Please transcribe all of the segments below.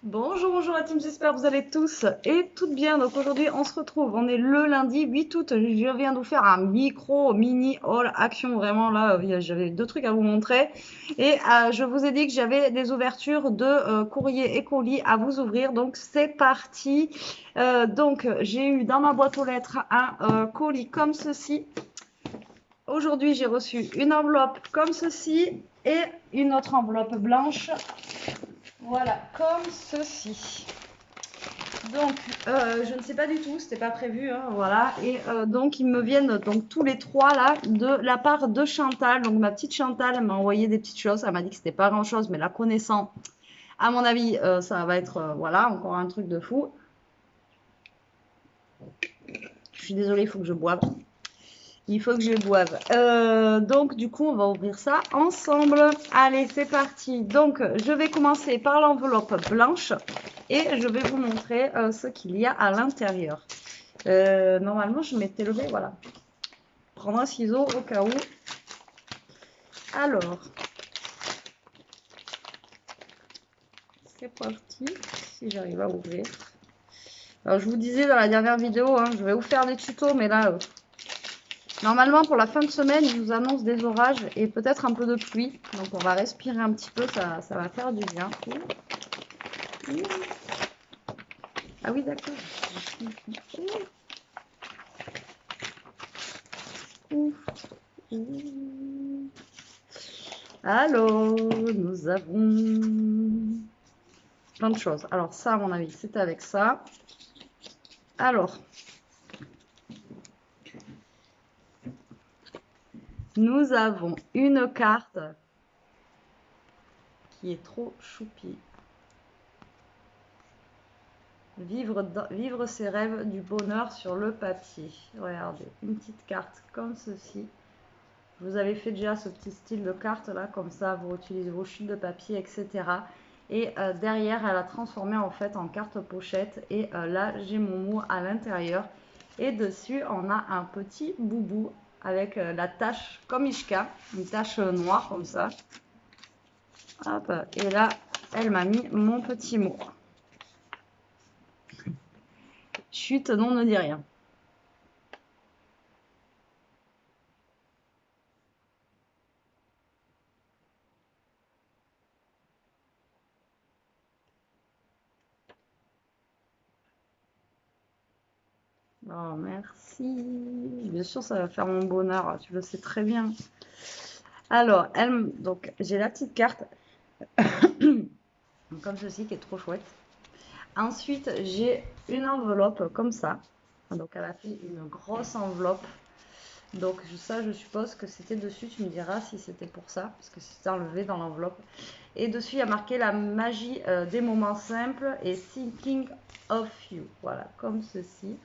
Bonjour, bonjour la team, j'espère que vous allez tous et toutes bien. Donc aujourd'hui, on se retrouve, on est le lundi 8 août. Je viens de vous faire un micro mini haul action. Vraiment là, j'avais deux trucs à vous montrer. Et je vous ai dit que j'avais des ouvertures de courrier et colis à vous ouvrir. Donc c'est parti. Donc j'ai eu dans ma boîte aux lettres un colis comme ceci. Aujourd'hui, j'ai reçu une enveloppe comme ceci et une autre enveloppe blanche. Voilà, comme ceci. Donc, je ne sais pas du tout, c'était pas prévu, hein, voilà. Et donc, ils me viennent donc tous les trois là de la part de Chantal. Donc, ma petite Chantal, elle m'a envoyé des petites choses. Elle m'a dit que c'était pas grand-chose, mais la connaissant, à mon avis, ça va être voilà encore un truc de fou. Je suis désolée, il faut que je boive. Il faut que je boive. Donc, du coup, on va ouvrir ça ensemble. Allez, c'est parti. Donc, je vais commencer par l'enveloppe blanche et je vais vous montrer ce qu'il y a à l'intérieur. Normalement, je m'étais levée, voilà. Prendre un ciseau au cas où. Alors, c'est parti. Si j'arrive à ouvrir. Alors, je vous disais dans la dernière vidéo, hein, je vais vous faire des tutos, mais là, normalement, pour la fin de semaine, ils nous annoncent des orages et peut-être un peu de pluie. Donc, on va respirer un petit peu, ça va faire du bien. Ah oui, d'accord. Alors, nous avons plein de choses. Alors, ça, à mon avis, c'est avec ça. Alors, nous avons une carte qui est trop choupie. Vivre ses rêves du bonheur sur le papier. Regardez, une petite carte comme ceci. Vous avez fait déjà ce petit style de carte là, comme ça, vous utilisez vos chutes de papier, etc. Et derrière, elle a transformé en fait en carte pochette. Et là, j'ai mon mot à l'intérieur. Et dessus, on a un petit boubou avec la tache comme Ishka, une tache noire comme ça. Hop, et là, elle m'a mis mon petit mot. Chute, non, ne dis rien. Oh, merci. Bien sûr, ça va faire mon bonheur, tu le sais très bien. Alors, donc, j'ai la petite carte, comme ceci, qui est trop chouette. Ensuite, j'ai une enveloppe comme ça. Donc, elle a fait une grosse enveloppe. Donc, ça, je suppose que c'était dessus. Tu me diras si c'était pour ça, parce que c'était enlevé dans l'enveloppe. Et dessus, il y a marqué la magie des moments simples et thinking of you. Voilà, comme ceci.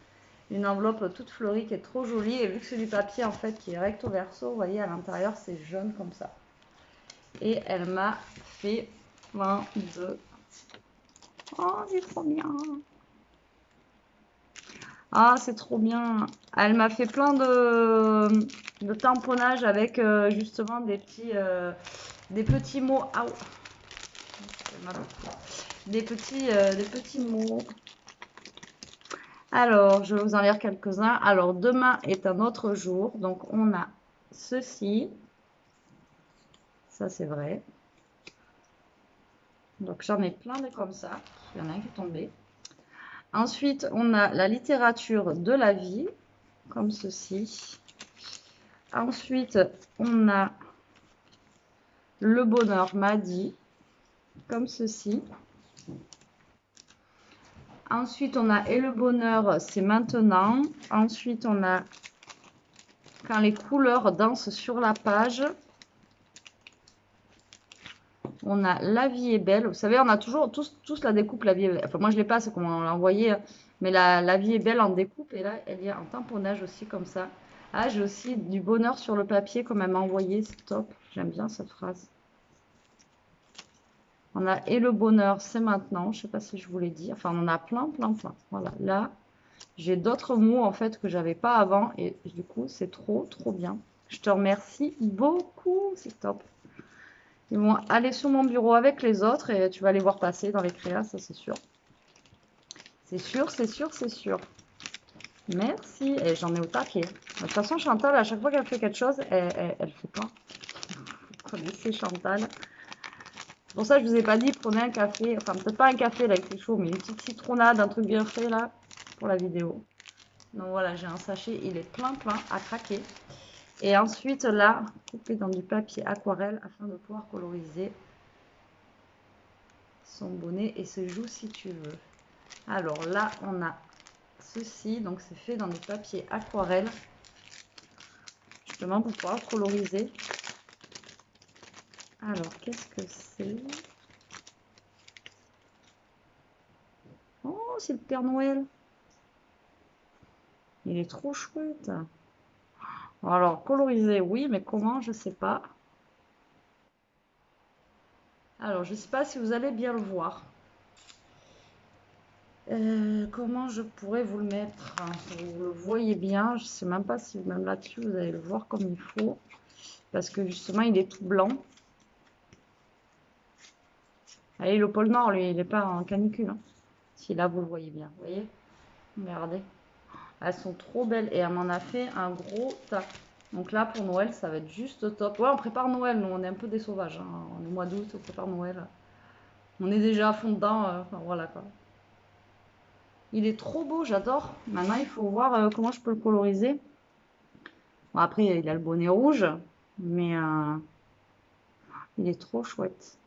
Une enveloppe toute fleurie qui est trop jolie. Et vu que c'est du papier, en fait, qui est recto verso, vous voyez, à l'intérieur, c'est jaune comme ça. Et elle m'a fait plein de... Oh, c'est trop bien. Ah, c'est trop bien. Elle m'a fait plein de tamponnages avec justement des petits mots. Ah, des petits mots. Alors, je vais vous en lire quelques-uns. Alors, demain est un autre jour. Donc, on a ceci. Ça, c'est vrai. Donc, j'en ai plein de comme ça. Il y en a un qui est tombé. Ensuite, on a la littérature de la vie, comme ceci. Ensuite, on a le bonheur m'a dit, comme ceci. Ensuite, on a et le bonheur, c'est maintenant. Ensuite, on a quand les couleurs dansent sur la page. On a la vie est belle. Vous savez, on a toujours tous la découpe, la vie est belle. Enfin, moi, je ne l'ai pas, c'est comme on l'a envoyé. Mais la vie est belle en découpe. Et là, elle y a un tamponnage aussi comme ça. Ah, j'ai aussi du bonheur sur le papier, comme elle m'a envoyé. C'est top. J'aime bien cette phrase. On a et le bonheur, c'est maintenant. Je ne sais pas si je vous l'ai dit. Enfin, on en a plein, plein, plein. Voilà. Là, j'ai d'autres mots, en fait, que j'avais pas avant. Et du coup, c'est trop, trop bien. Je te remercie beaucoup. C'est top. Ils vont aller sur mon bureau avec les autres et tu vas les voir passer dans les créas, ça c'est sûr. C'est sûr, c'est sûr, c'est sûr. Merci. Et j'en ai au taquet. De toute façon, Chantal, à chaque fois qu'elle fait quelque chose, elle fait pas. Vous connaissez Chantal. C'est pour ça que je vous ai pas dit, prenez un café. Enfin, peut-être pas un café là, c'est chaud, mais une petite citronnade, un truc bien fait là, pour la vidéo. Donc voilà, j'ai un sachet, il est plein à craquer. Et ensuite là, couper dans du papier aquarelle afin de pouvoir coloriser son bonnet et ses joues si tu veux. Alors là, on a ceci, donc c'est fait dans du papier aquarelle, justement pour pouvoir coloriser. Alors, qu'est-ce que c'est? Oh, c'est le Père Noël. Il est trop chouette. Alors, coloriser, oui, mais comment, je sais pas. Alors, je sais pas si vous allez bien le voir. Comment je pourrais vous le mettre? Vous le voyez bien, je sais même pas si même là-dessus vous allez le voir comme il faut. Parce que justement, il est tout blanc. Allez, le pôle Nord, lui, il n'est pas en canicule. Hein. Si là, vous le voyez bien. Vous voyez? Regardez. Elles sont trop belles et elle m'en a fait un gros tas. Donc là, pour Noël, ça va être juste top. Ouais, on prépare Noël, nous, on est un peu des sauvages. Hein. On est au mois d'août, on prépare Noël. On est déjà à fond dedans. Enfin, voilà quoi. Il est trop beau, j'adore. Maintenant, il faut voir comment je peux le coloriser. Bon, après, il a le bonnet rouge, mais il est trop chouette.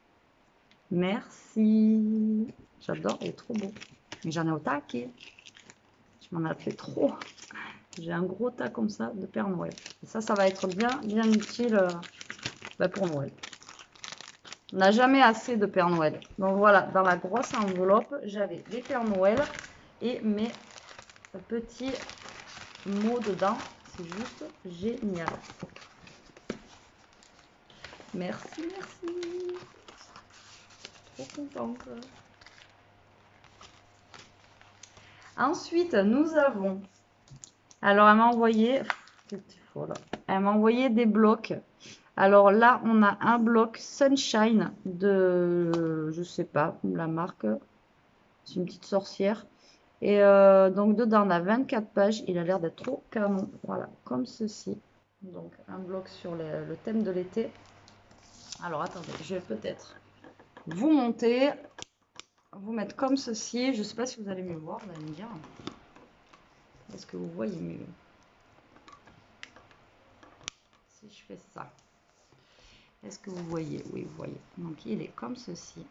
Merci. J'adore, il est trop beau. Mais j'en ai au taquet. Je m'en ai fait trop. J'ai un gros tas comme ça de Père Noël. Et ça va être bien utile pour Noël. On n'a jamais assez de Père Noël. Donc voilà, dans la grosse enveloppe, j'avais des Père Noël et mes petits mots dedans. C'est juste génial. Merci, merci. Trop contente. Ensuite, nous avons... Alors, elle m'a envoyé... Elle m'a envoyé des blocs. Alors là, on a un bloc Sunshine de... Je sais pas, la marque. C'est une petite sorcière. Et donc, dedans, on a 24 pages. Il a l'air d'être trop canon. Voilà, comme ceci. Donc, un bloc sur le thème de l'été. Alors, attendez, je vais peut-être vous monter, vous mettre comme ceci. Je ne sais pas si vous allez mieux voir, vous allez me dire. Est-ce que vous voyez mieux si je fais ça? Est-ce que vous voyez? Oui, vous voyez. Donc, il est comme ceci.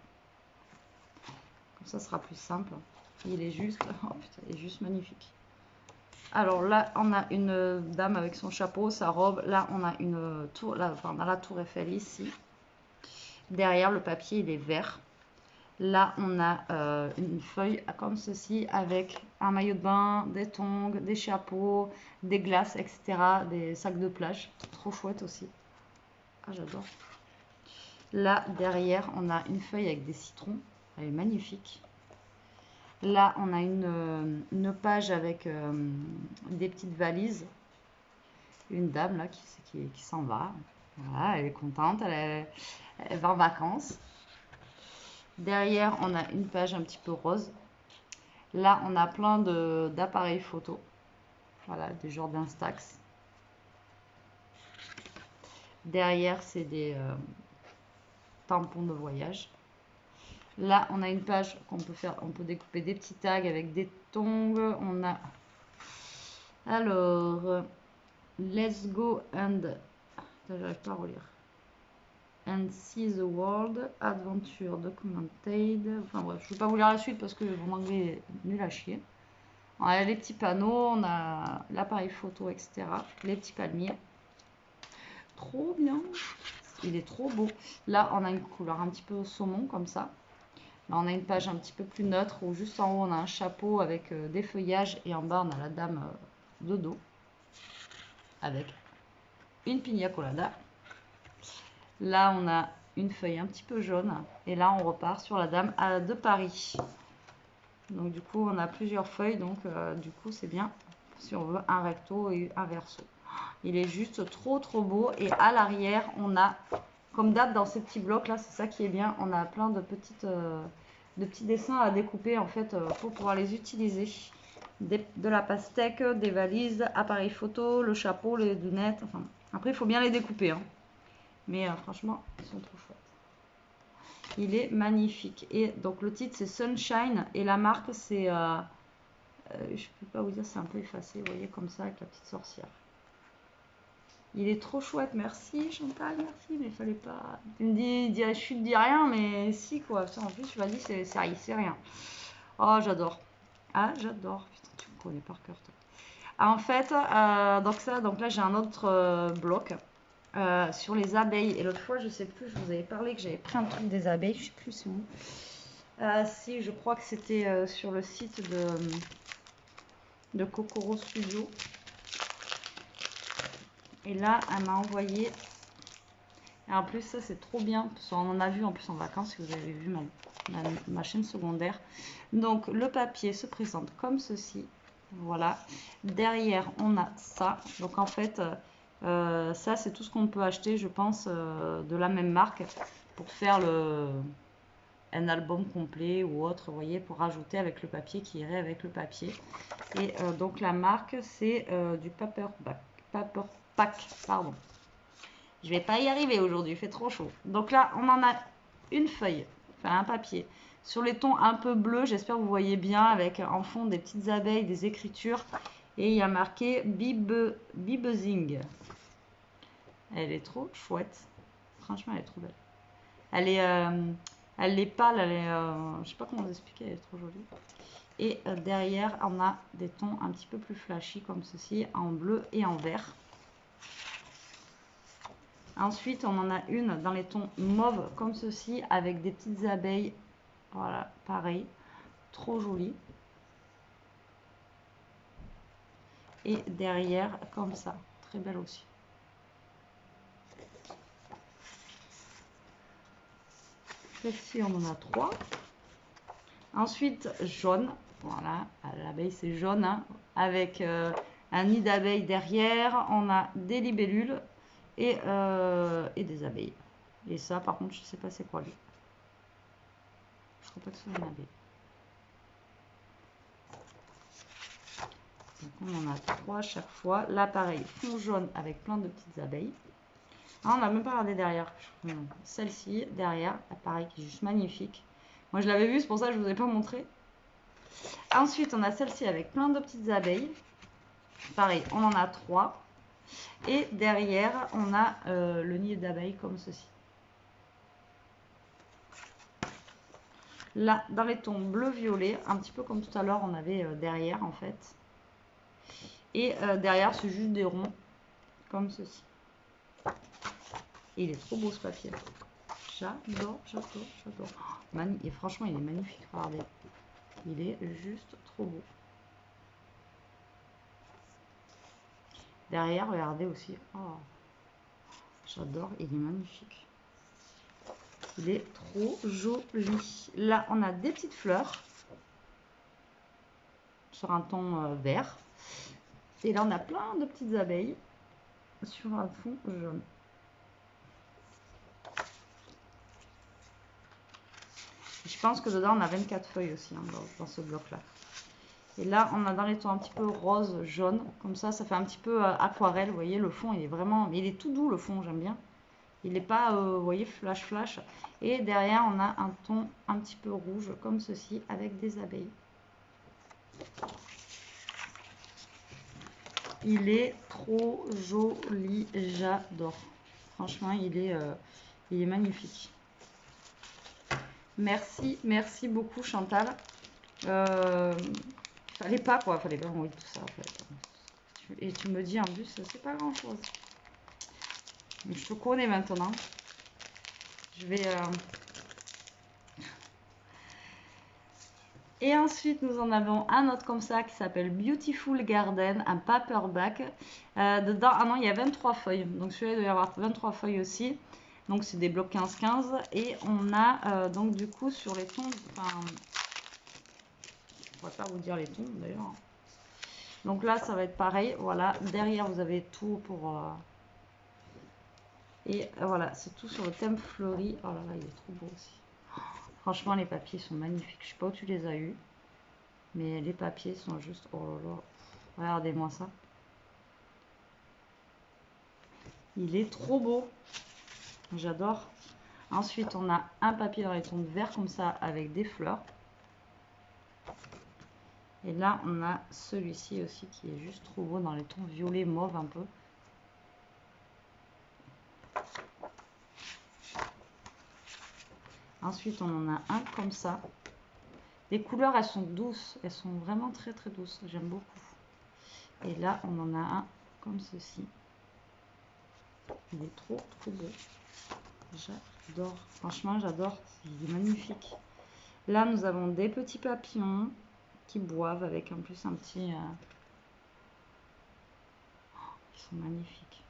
Comme ça sera plus simple. Il est juste, oh putain, il est juste magnifique. Alors là, on a une dame avec son chapeau, sa robe. Là, on a une tour, là, enfin, on a la tour Eiffel ici. Derrière, le papier, il est vert. Là, on a une feuille comme ceci avec un maillot de bain, des tongs, des chapeaux, des glaces, etc. Des sacs de plage. Trop chouette aussi. Ah, j'adore. Là, derrière, on a une feuille avec des citrons. Elle est magnifique. Là, on a une page avec des petites valises. Une dame là qui s'en va. Voilà, elle est contente, elle va en vacances. Derrière, on a une page un petit peu rose. Là, on a plein d'appareils photo. Voilà, des genres d'Instax. Derrière, c'est des tampons de voyage. Là, on a une page qu'on peut faire. On peut découper des petits tags avec des tongs. On a... Alors, let's go and... J'arrive pas à relire. And see the world, adventure documented. Enfin bref, je ne vais pas vous lire la suite parce que mon anglais est nul à chier. On a les petits panneaux, on a l'appareil photo, etc. Les petits palmiers. Trop bien. Il est trop beau. Là, on a une couleur un petit peu saumon comme ça. Là, on a une page un petit peu plus neutre où juste en haut, on a un chapeau avec des feuillages et en bas, on a la dame de dos avec une pina colada. Là, on a une feuille un petit peu jaune. Et là, on repart sur la dame de Paris. Donc, du coup, on a plusieurs feuilles. Donc, du coup, c'est bien si on veut un recto et un verso. Il est juste trop, trop beau. Et à l'arrière, on a Comme d'hab, dans ces petits blocs là, c'est ça qui est bien. On a plein de petits dessins à découper en fait pour pouvoir les utiliser. De la pastèque, des valises, appareil photo, le chapeau, les lunettes. Enfin, après, il faut bien les découper. Hein. Mais franchement, ils sont trop chouettes. Il est magnifique. Et donc, le titre, c'est Sunshine. Et la marque, c'est... je peux pas vous dire, c'est un peu effacé. Vous voyez, comme ça, avec la petite sorcière. Il est trop chouette. Merci, Chantal. Merci. Mais il fallait pas... Tu me dis, je dis rien, mais si, quoi. Ça, en plus, tu m'as dit, c'est rien. Oh, j'adore. Ah, j'adore. Putain, tu me connais par cœur, toi. En fait, donc là, j'ai un autre bloc sur les abeilles. Et l'autre fois, je sais plus, je vous avais parlé que j'avais pris un truc des abeilles. Je sais plus c'est où. Si, je crois que c'était sur le site de Kokoro Studio. Et là, elle m'a envoyé. Et en plus, ça, c'est trop bien. Parce qu'on en a vu en plus en vacances, si vous avez vu ma chaîne secondaire. Donc, le papier se présente comme ceci. Voilà. Derrière, on a ça. Donc, en fait, ça, c'est tout ce qu'on peut acheter, je pense, de la même marque pour faire un album complet ou autre, vous voyez, pour rajouter avec le papier qui irait avec le papier. Et donc, la marque, c'est du Paper Pack, pardon. Je vais pas y arriver aujourd'hui, il fait trop chaud. Donc là, on en a une feuille, enfin un papier. Sur les tons un peu bleus, j'espère que vous voyez bien, avec en fond des petites abeilles, des écritures. Et il y a marqué Bibuzzing. Elle est trop chouette. Franchement, elle est trop belle. Elle est pâle, je sais pas comment vous expliquer, elle est trop jolie. Et derrière, on a des tons un petit peu plus flashy comme ceci, en bleu et en vert. Ensuite, on en a une dans les tons mauve comme ceci, avec des petites abeilles. Voilà, pareil, trop joli. Et derrière, comme ça, très belle aussi. Celle-ci, on en a 3. Ensuite, jaune. Voilà, l'abeille, c'est jaune, hein, avec un nid d'abeilles derrière. On a des libellules et des abeilles. Et ça, par contre, je ne sais pas c'est quoi lui. Je crois pas que ce soit une abeille. Donc on en a 3 à chaque fois. Là, pareil, fond jaune avec plein de petites abeilles. Ah, on n'a même pas regardé derrière. Celle-ci, derrière, pareil, qui est juste magnifique. Moi, je l'avais vue, c'est pour ça que je ne vous ai pas montré. Ensuite, on a celle-ci avec plein de petites abeilles. Pareil, on en a 3. Et derrière, on a le nid d'abeilles comme ceci. Là, dans les tons bleu-violet, un petit peu comme tout à l'heure, on avait derrière, en fait. Et derrière, c'est juste des ronds, comme ceci. Et il est trop beau, ce papier. J'adore, j'adore, j'adore. Oh, et franchement, il est magnifique, regardez. Il est juste trop beau. Derrière, regardez aussi. Oh, j'adore, il est magnifique. Il est trop joli. Là, on a des petites fleurs sur un ton vert. Et là, on a plein de petites abeilles sur un fond jaune. Je pense que dedans, on a 24 feuilles aussi hein, dans ce bloc-là. Et là, on a dans les tons un petit peu rose, jaune. Comme ça, ça fait un petit peu aquarelle. Vous voyez, le fond, il est vraiment... Mais il est tout doux, le fond, j'aime bien. Il n'est pas, vous voyez, flash. Et derrière, on a un ton un petit peu rouge, comme ceci, avec des abeilles. Il est trop joli, j'adore. Franchement, il est magnifique. Merci beaucoup, Chantal. Fallait pas, quoi. Fallait pas envoyer tout ça, en fait. Et tu me dis, en plus, c'est pas grand-chose. Je te connais maintenant. Je vais... Et ensuite, nous en avons un autre comme ça qui s'appelle Beautiful Garden, un paperback. Dedans, ah non, il y a 23 feuilles. Donc celui-là, il doit y avoir 23 feuilles aussi. Donc c'est des blocs 15-15. Et on a donc du coup sur les tons... Enfin, je ne pourrais pas vous dire les tons d'ailleurs. Donc là, ça va être pareil. Voilà, derrière, vous avez tout pour Et voilà, c'est tout sur le thème fleuri. Oh là là, il est trop beau aussi. Franchement, les papiers sont magnifiques. Je sais pas où tu les as eus, mais les papiers sont juste... Oh là là, regardez-moi ça. Il est trop beau. J'adore. Ensuite, on a un papier dans les tons de vert comme ça avec des fleurs. Et là, on a celui-ci aussi qui est juste trop beau dans les tons violet mauve un peu. Ensuite, on en a un comme ça. Les couleurs, elles sont douces. Elles sont vraiment très très douces. J'aime beaucoup. Et là, on en a un comme ceci. Il est trop trop beau. J'adore. Franchement, j'adore. Il est magnifique. Là, nous avons des petits papillons qui boivent avec en plus un petit... ils sont magnifiques.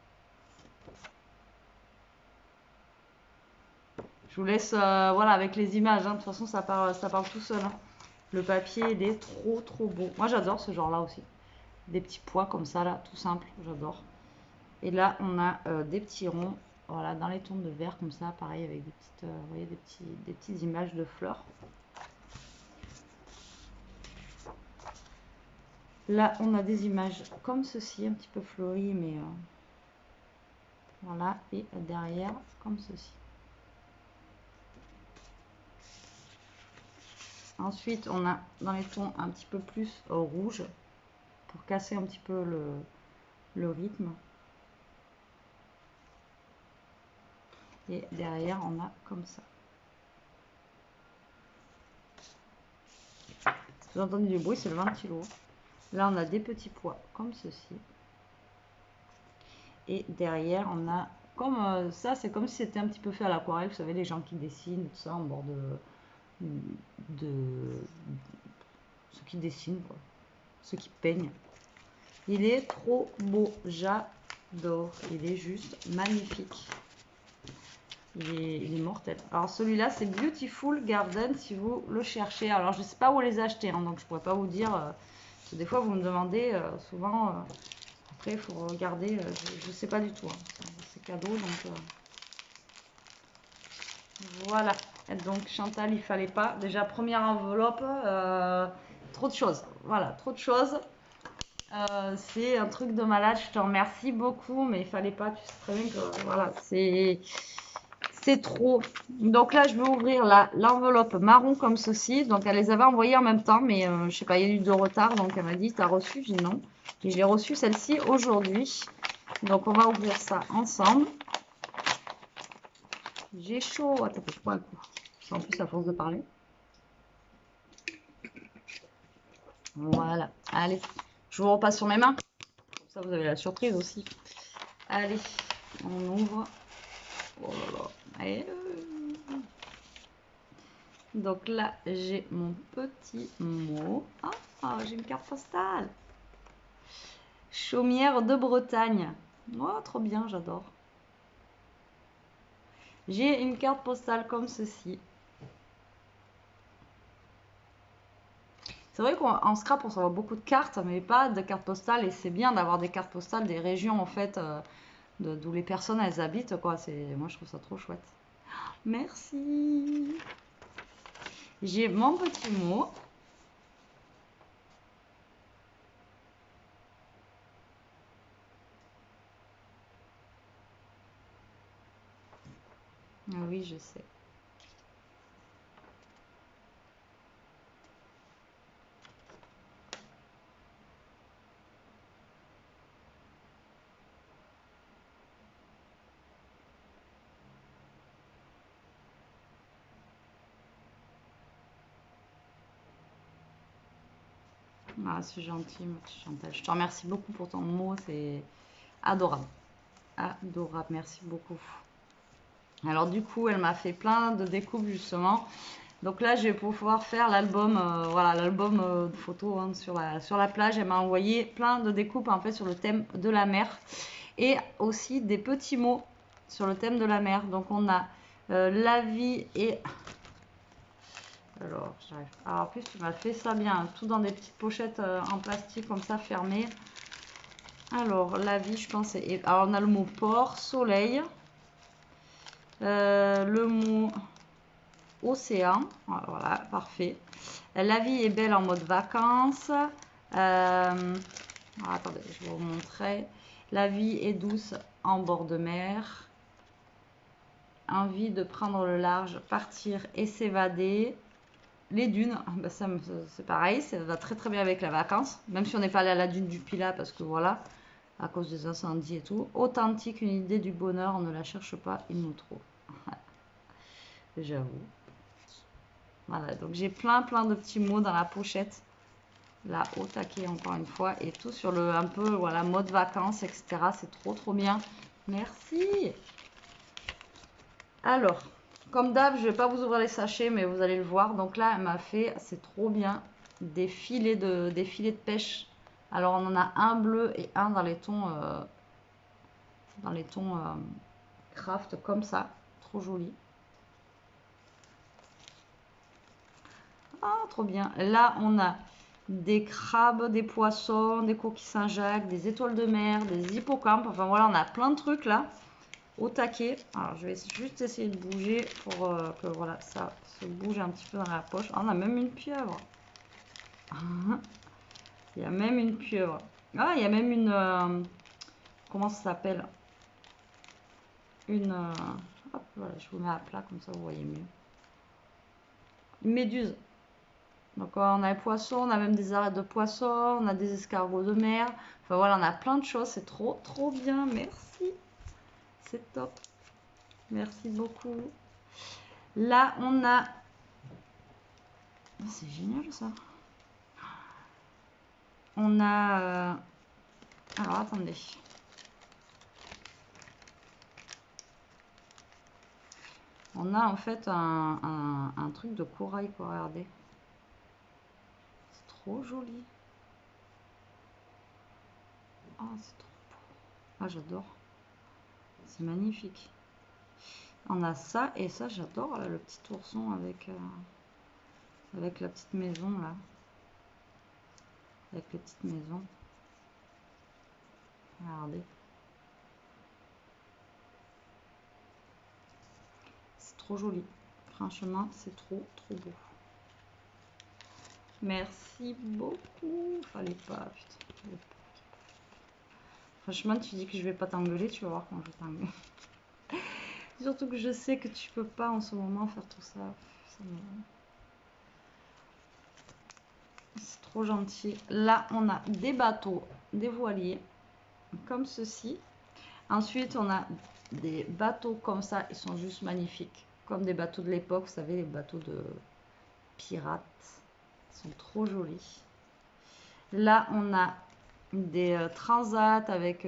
Je vous laisse voilà, avec les images. Hein. De toute façon, ça parle tout seul. Hein. Le papier, il est trop trop beau. Moi, j'adore ce genre-là aussi. Des petits pois comme ça, là, tout simple. J'adore. Et là, on a des petits ronds. Voilà, dans les tons de vert comme ça, pareil, avec des petites, vous voyez, des petites images de fleurs. Là, on a des images comme ceci, un petit peu fleuries, mais voilà. Et derrière, comme ceci. Ensuite, on a dans les tons un petit peu plus rouge pour casser un petit peu le rythme. Et derrière, on a comme ça. Vous entendez du bruit, c'est le ventilo. Là, on a des petits pois comme ceci. Et derrière, on a comme ça, c'est comme si c'était un petit peu fait à l'aquarelle. Vous savez, les gens qui dessinent, tout ça, en bord de ceux qui dessinent, quoi. Ceux qui peignent. Il est trop beau, j'adore. Il est juste magnifique. Il est mortel. Alors celui-là, c'est Beautiful Garden si vous le cherchez. Alors je ne sais pas où les acheter, hein, donc je ne pourrais pas vous dire. Parce que des fois, vous me demandez souvent. Après, il faut regarder. Je ne sais pas du tout. Hein. C'est cadeau, donc voilà. Et donc Chantal, il fallait pas. Déjà, première enveloppe, trop de choses. Voilà, trop de choses. C'est un truc de malade. Je te remercie beaucoup, mais il fallait pas. Tu sais très bien que voilà, c'est trop. Donc là, je vais ouvrir l'enveloppe marron comme ceci. Donc elle les avait envoyées en même temps, mais je sais pas, il y a eu de retard. Donc elle m'a dit, t'as reçu? J'ai dit non. Et j'ai reçu celle-ci aujourd'hui. Donc on va ouvrir ça ensemble. J'ai chaud. Attends, je prends un coup. En plus, à force de parler. Voilà. Allez, je vous repasse sur mes mains. Comme ça, vous avez la surprise aussi. Allez, on ouvre. Oh là là. Allez. Donc là, j'ai mon petit mot. Ah, j'ai une carte postale. Chaumière de Bretagne. Oh, trop bien, j'adore. J'ai une carte postale comme ceci. C'est vrai qu'en scrap, on s'envoie beaucoup de cartes, mais pas de cartes postales. Et c'est bien d'avoir des cartes postales des régions, en fait, d'où les personnes, elles habitent, quoi. Moi, je trouve ça trop chouette. Merci. J'ai mon petit mot. Ah oui, je sais. Ah, c'est gentil, ma petite Chantal. Je te remercie beaucoup pour ton mot. C'est adorable. Adorable. Merci beaucoup. Alors, du coup, elle m'a fait plein de découpes, justement. Donc là, je vais pouvoir faire l'album, voilà, l'album de photos hein, sur la plage. Elle m'a envoyé plein de découpes, en fait, sur le thème de la mer. Et aussi des petits mots sur le thème de la mer. Donc, on a la vie et... Alors, j'arrive. Alors, en plus, tu m'as fait ça bien, tout dans des petites pochettes en plastique comme ça, fermées. Alors, la vie, je pense. Alors, on a le mot port, soleil. Le mot océan. Voilà, parfait. La vie est belle en mode vacances. Attendez, je vais vous montrer. La vie est douce en bord de mer. Envie de prendre le large, partir et s'évader. Les dunes, bah ça c'est pareil, ça va très très bien avec la vacance. Même si on n'est pas allé à la dune du Pilat parce que voilà, à cause des incendies et tout. Authentique, une idée du bonheur, on ne la cherche pas, il nous trouve. J'avoue. Voilà, donc j'ai plein de petits mots dans la pochette. Là, au taquet encore une fois. Et tout sur le un peu, voilà, mode vacances, etc. C'est trop bien. Merci. Alors, comme d'hab, je vais pas vous ouvrir les sachets, mais vous allez le voir. Donc là, elle m'a fait, c'est trop bien, des filets de pêche. Alors, on en a un bleu et un dans les tons, craft comme ça. Trop joli. Ah, trop bien. Là, on a des crabes, des poissons, des coquilles Saint-Jacques, des étoiles de mer, des hippocampes. Enfin voilà, on a plein de trucs là au taquet. Alors, je vais juste essayer de bouger pour que voilà, ça se bouge un petit peu dans la poche. Ah, on a même une pieuvre. Il y a même une pieuvre. Ah, il y a même une... comment ça s'appelle? Une... hop, voilà, je vous mets à plat, comme ça vous voyez mieux. Une méduse. Donc on a les poissons, on a même des arêtes de poissons, on a des escargots de mer. Enfin voilà, on a plein de choses. C'est trop bien. Merci. C'est top. Merci beaucoup. Là, on a... C'est génial ça. On a... alors attendez. On a en fait un truc de corail, quoi, regardez. C'est trop joli. Oh, c'est trop beau. Ah, j'adore. C'est magnifique. On a ça et ça, j'adore, le petit ourson avec la petite maison, là. Avec les petites maisons. Regardez. C'est trop joli. Franchement, c'est trop beau. Merci beaucoup. Fallait pas, putain. Franchement, tu dis que je vais pas t'engueuler, tu vas voir quand je vais t'engueuler. Surtout que je sais que tu peux pas en ce moment faire tout ça. C'est trop gentil. Là, on a des bateaux, des voiliers, comme ceci. Ensuite, on a des bateaux comme ça, ils sont juste magnifiques. Comme des bateaux de l'époque, vous savez, les bateaux de pirates. Ils sont trop jolis. Là, on a des transats avec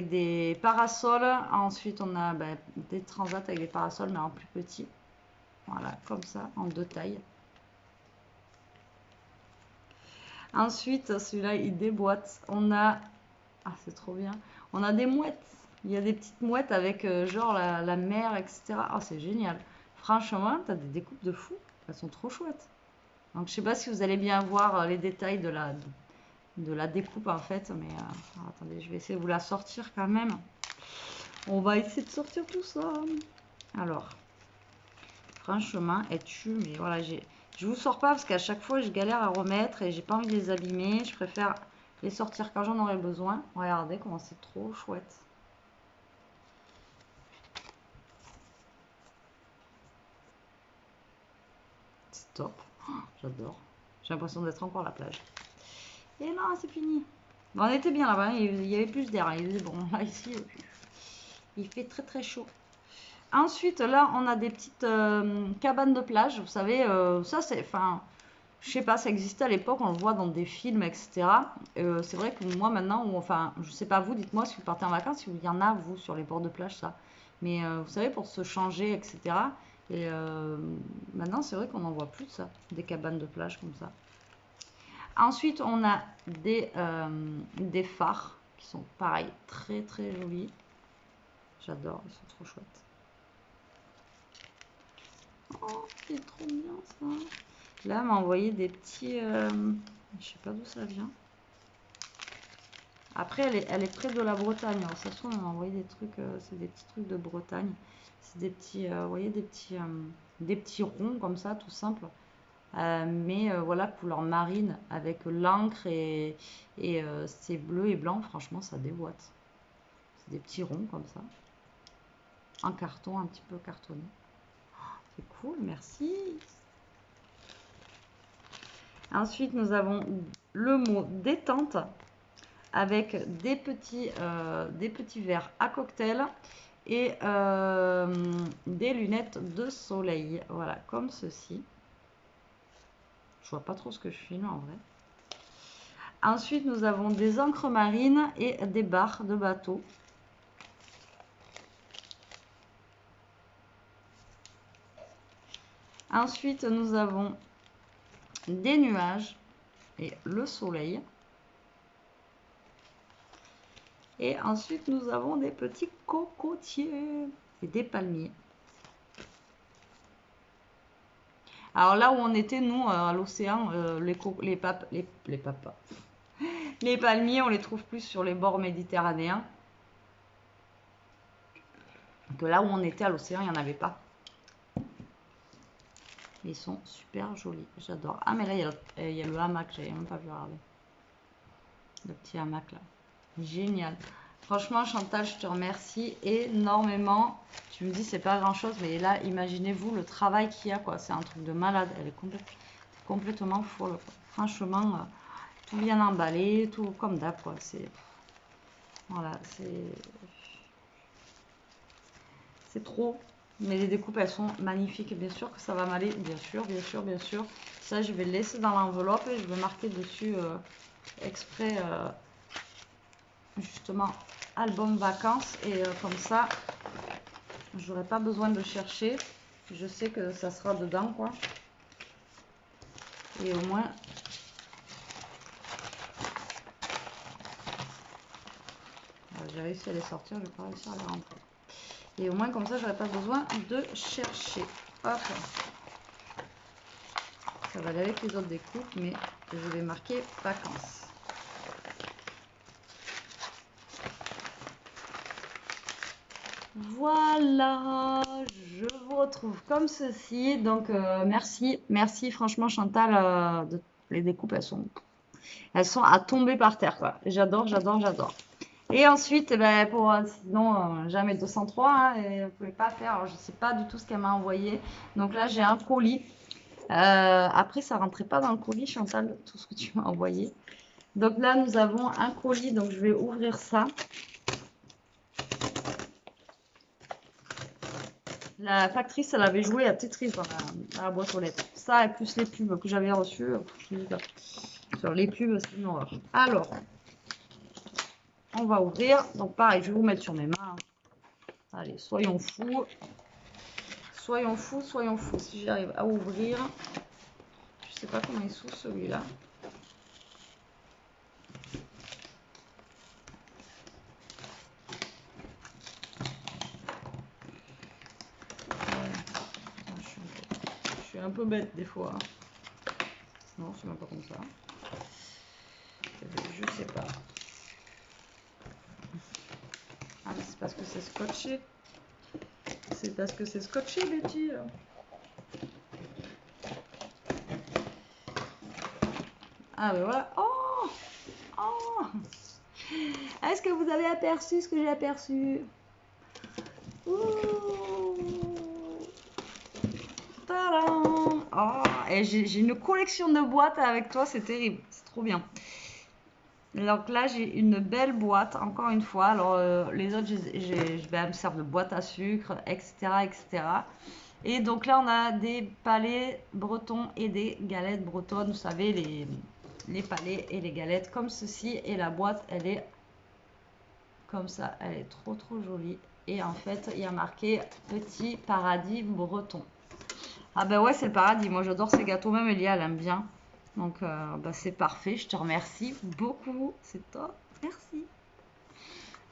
des parasols. Ensuite, on a des transats avec des parasols, mais en plus petit. Voilà, comme ça, en deux tailles. Ensuite, celui-là, il déboîte. On a... ah, c'est trop bien. On a des mouettes. Il y a des petites mouettes avec genre la mer, etc. Ah, c'est génial. Franchement, tu as des découpes de fou. Elles sont trop chouettes. Donc, je sais pas si vous allez bien voir les détails de la découpe, en fait. Mais attendez, je vais essayer de vous la sortir quand même. On va essayer de sortir tout ça. Alors, franchement, mais voilà, je vous sors pas parce qu'à chaque fois, je galère à remettre et j'ai pas envie de les abîmer. Je préfère les sortir quand j'en aurai besoin. Regardez comment c'est trop chouette. C'est top. Oh, j'adore. J'ai l'impression d'être encore à la plage. Et non, c'est fini. Bon, on était bien là-bas. Il y avait plus d'air. Il faisait bon. Là, ici, il fait très chaud. Ensuite, là, on a des petites cabanes de plage. Vous savez, ça, c'est... enfin, je sais pas, ça existait à l'époque. On le voit dans des films, etc. C'est vrai que moi, maintenant, enfin, je sais pas vous, dites-moi si vous partez en vacances, si il y en a, vous, sur les bords de plage, ça. Mais vous savez, pour se changer, etc. Et maintenant, c'est vrai qu'on n'en voit plus de ça, des cabanes de plage comme ça. Ensuite, on a des phares qui sont pareil, très jolis. J'adore, ils sont trop chouettes. Oh, c'est trop bien ça. Là, elle m'a envoyé des petits... je sais pas d'où ça vient. Après, elle est près de la Bretagne. Alors, ça se trouve, on m'a envoyé des trucs, c'est des petits trucs de Bretagne. C'est des petits, vous voyez, des petits ronds comme ça, tout simple. Mais voilà, couleur marine avec l'encre et c'est bleu et blanc. Franchement, ça déboîte. C'est des petits ronds comme ça. En carton, un petit peu cartonné. C'est cool, merci. Ensuite, nous avons le mot détente avec des petits verres à cocktail et des lunettes de soleil. Voilà, comme ceci. Je vois pas trop ce que je filme en vrai. Ensuite, nous avons des encres marines et des barres de bateau. Ensuite, nous avons des nuages et le soleil. Et ensuite, nous avons des petits cocotiers et des palmiers. Alors là où on était, nous, à l'océan, les papas. Les palmiers, on les trouve plus sur les bords méditerranéens. Que là où on était à l'océan, il n'y en avait pas. Ils sont super jolis, j'adore. Ah mais là, il y a le hamac, j'avais même pas vu regarder. Le petit hamac là. Génial. Franchement, Chantal, je te remercie énormément. Tu me dis, c'est pas grand chose, mais là, imaginez-vous le travail qu'il y a, quoi. C'est un truc de malade. Elle est complètement folle, quoi. Franchement, tout bien emballé, tout comme d'hab, quoi. C'est. Voilà, c'est trop. Mais les découpes, elles sont magnifiques. Bien sûr que ça va m'aller. Bien sûr, bien sûr, bien sûr. Ça, je vais le laisser dans l'enveloppe et je vais marquer dessus exprès, justement, album vacances. Et comme ça, j'aurai pas besoin de chercher. Je sais que ça sera dedans, quoi. Et au moins... J'ai réussi à les sortir, je vais pas réussir à les rentrer. Et au moins, comme ça, j'aurai pas besoin de chercher. Hop. Ça va aller avec les autres découpes, mais je vais marquer vacances. Voilà, je vous retrouve comme ceci. Donc, merci franchement Chantal. Les découpes, elles sont à tomber par terre, quoi. J'adore, j'adore, j'adore. Et ensuite, ben, sinon, jamais 203, hein, et vous ne pouvez pas faire. Alors, je ne sais pas du tout ce qu'elle m'a envoyé. Donc là, j'ai un colis. Après, ça rentrait pas dans le colis, Chantal, tout ce que tu m'as envoyé. Donc là, nous avons un colis. Donc, je vais ouvrir ça. La factrice, elle avait joué à Tetris dans la boîte aux lettres. Ça et plus les pubs que j'avais reçues. Sur les pubs, c'est une horreur. Alors, on va ouvrir. Donc pareil, je vais vous mettre sur mes mains. Allez, soyons fous. Soyons fous, soyons fous. Si j'arrive à ouvrir. Je sais pas comment il s'ouvre celui-là. Je suis un peu bête des fois. Non, c'est même pas comme ça. Je sais pas. Ah, mais c'est parce que c'est scotché. C'est parce que c'est scotché, Betty. Ah, ben voilà. Oh! Oh! Est-ce que vous avez aperçu ce que j'ai aperçu? Tadam! Oh! Et j'ai une collection de boîtes avec toi, c'est terrible. C'est trop bien. Donc là, j'ai une belle boîte, encore une fois. Alors, les autres, je vais me servir de boîte à sucre, etc., etc. Et donc là, on a des palets bretons et des galettes bretonnes. Vous savez, les palets et les galettes comme ceci. Et la boîte, elle est comme ça. Elle est trop, trop jolie. Et en fait, il y a marqué Petit Paradis Breton. Ah ben ouais, c'est le paradis. Moi, j'adore ces gâteaux. Même Elia, elle aime bien. Donc, bah, c'est parfait. Je te remercie beaucoup. C'est top. Merci.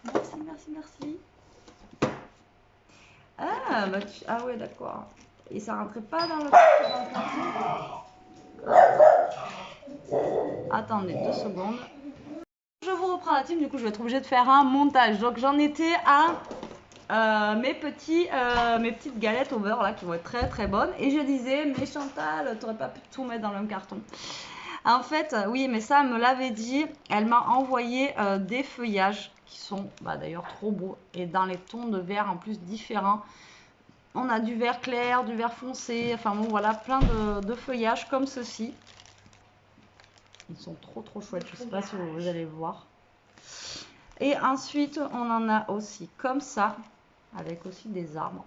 Merci, merci, merci. Ah, bah ah ouais, d'accord. Et ça rentrait pas dans le Attendez 2 secondes. Je vous reprends la team, du coup, je vais être obligée de faire un montage. Donc, j'en étais à mes petites galettes au beurre, là, qui vont être très, très bonnes. Et je disais, mais Chantal, t'aurais pas pu tout mettre dans le même carton. En fait, oui, mais ça, elle me l'avait dit. Elle m'a envoyé des feuillages qui sont d'ailleurs trop beaux. Et dans les tons de vert, en plus, différents. On a du vert clair, du vert foncé. Enfin, bon, voilà, plein de feuillages comme ceci. Ils sont trop trop chouettes, je ne sais pas si vous allez voir. Et ensuite, on en a aussi comme ça, avec aussi des arbres.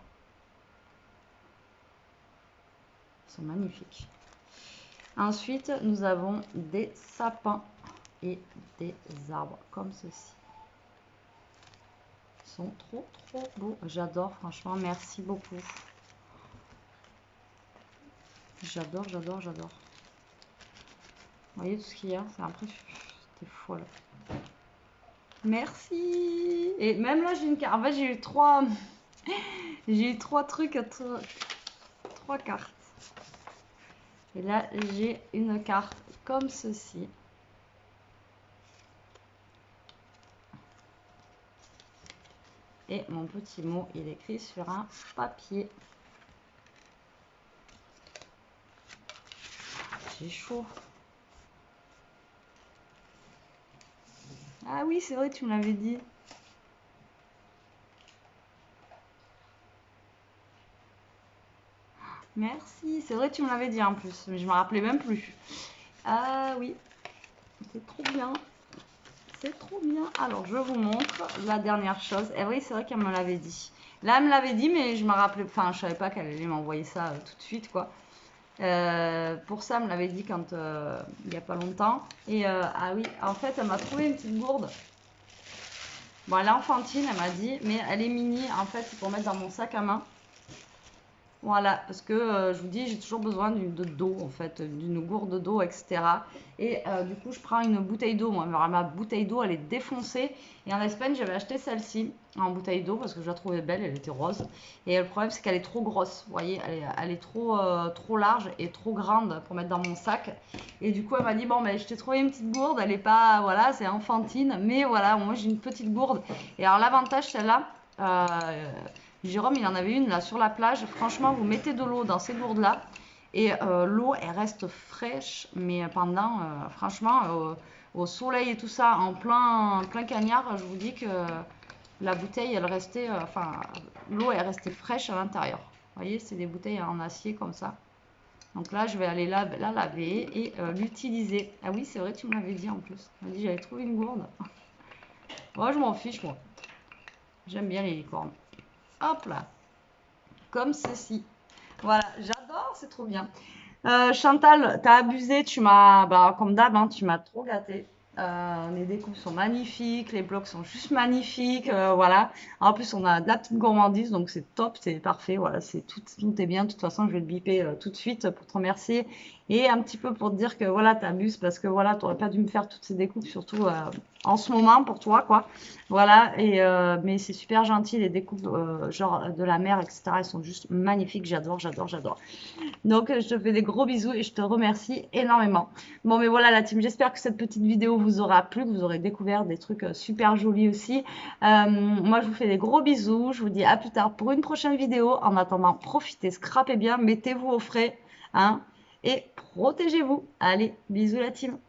Ils sont magnifiques. Ensuite, nous avons des sapins et des arbres comme ceci. Ils sont trop trop beaux. J'adore, franchement, merci beaucoup. J'adore, j'adore, j'adore. Vous voyez tout ce qu'il y a, c'est impressionnant. C'était folle. Merci. Et même là, j'ai une carte. En fait, j'ai eu trois trucs, trois cartes. Et là, j'ai une carte comme ceci. Et mon petit mot, il est écrit sur un papier. J'ai chaud. Ah oui, c'est vrai, tu me l'avais dit. Merci, c'est vrai, tu me l'avais dit en plus, mais je me rappelais même plus. Ah oui, c'est trop bien. C'est trop bien. Alors, je vous montre la dernière chose. Et oui, c'est vrai qu'elle me l'avait dit. Là, elle me l'avait dit, mais je me rappelais, enfin, je savais pas qu'elle allait m'envoyer ça tout de suite, quoi. Pour ça, elle me l'avait dit quand il n'y a pas longtemps. Et ah oui, en fait, elle m'a trouvé une petite gourde. Bon, elle est enfantine, elle m'a dit, mais elle est mini. En fait, c'est pour mettre dans mon sac à main. Voilà, parce que je vous dis, j'ai toujours besoin d'eau, en fait, d'une gourde d'eau, etc. Et du coup, je prends une bouteille d'eau. Moi, ma bouteille d'eau, elle est défoncée. Et en Espagne, j'avais acheté celle-ci en bouteille d'eau parce que je la trouvais belle, elle était rose. Et le problème, c'est qu'elle est trop grosse. Vous voyez, elle est trop large et trop grande pour mettre dans mon sac. Et du coup, elle m'a dit, bon, ben, je t'ai trouvé une petite gourde. Elle est pas, voilà, c'est enfantine. Mais voilà, moi, j'ai une petite gourde. Et alors, l'avantage, celle-là, Jérôme, il en avait une là sur la plage. Franchement, vous mettez de l'eau dans ces gourdes-là et l'eau, elle reste fraîche. Mais pendant, franchement, au soleil et tout ça, en plein cagnard, je vous dis que la bouteille, elle restait, enfin, l'eau, elle restait fraîche à l'intérieur. Vous voyez, c'est des bouteilles en acier comme ça. Donc là, je vais aller la laver et l'utiliser. Ah oui, c'est vrai, tu me l'avais dit en plus. Tu m'as dit j'avais trouvé une gourde. Moi, je m'en fiche, moi. J'aime bien les licornes. Hop là. Comme ceci. Voilà, j'adore, c'est trop bien. Chantal, t'as abusé, tu m'as, comme d'hab, hein, tu m'as trop gâté. Les découpes sont magnifiques, les blocs sont juste magnifiques, voilà. En plus, on a de la petite gourmandise, donc c'est top, c'est parfait, voilà, tout est bien. De toute façon, je vais le biper tout de suite pour te remercier et un petit peu pour te dire que voilà, t'abuses parce que voilà, t'aurais pas dû me faire toutes ces découpes, surtout en ce moment pour toi, quoi. Voilà, mais c'est super gentil, les découpes genre de la mer, etc. Elles sont juste magnifiques, j'adore, j'adore, j'adore. Donc, je te fais des gros bisous et je te remercie énormément. Bon, mais voilà la team, j'espère que cette petite vidéo vous aura plu, que vous aurez découvert des trucs super jolis aussi. Moi, je vous fais des gros bisous. Je vous dis à plus tard pour une prochaine vidéo. En attendant, profitez, scrapez bien, mettez-vous au frais, hein, et protégez-vous. Allez, bisous la team.